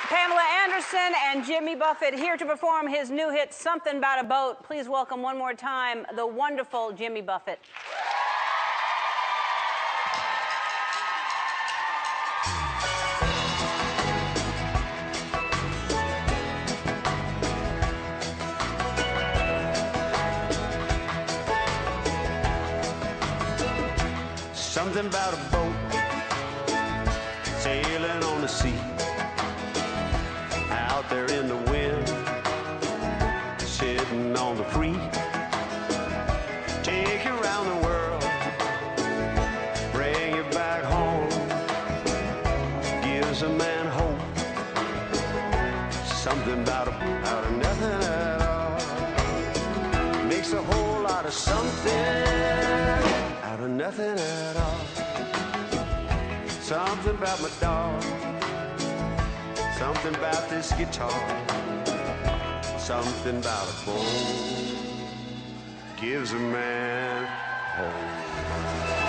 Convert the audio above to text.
Pamela Anderson and Jimmy Buffett here to perform his new hit, Something About a Boat. Please welcome one more time the wonderful Jimmy Buffett. Something about a boat sailing on the sea, out there in the wind, sitting on the free. Take you around the world, bring you back home, gives a man hope. Something about out of nothing at all, makes a whole lot of something out of nothing at all. Something about my dog, something about this guitar, something about a boat gives a man hope.